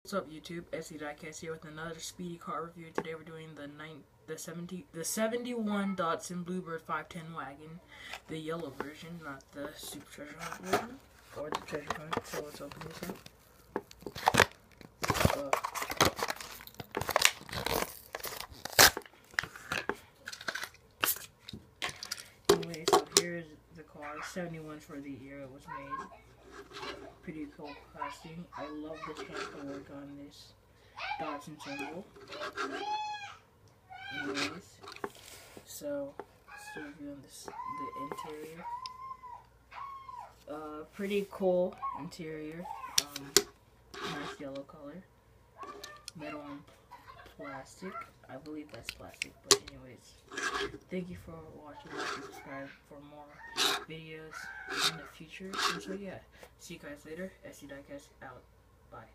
What's up, YouTube? SPEEDY here with another Speedy car review. Today we're doing the 71 Datsun Bluebird 510 Wagon, the yellow version, not the Super Treasure Hunt version or the Treasure Hunt. So let's open this up. Anyway, so here's the car. 71 for the year it was made. Pretty cool costume. I love this chemical work on this Datsun symbol. Anyways, so still reviewing the interior. Pretty cool interior. Nice yellow color. Metal and plastic. I believe that's plastic, but anyways, thank you for watching. Like and subscribe for more videos in the future. And so yeah, see you guys later. SPEEDY out. Bye.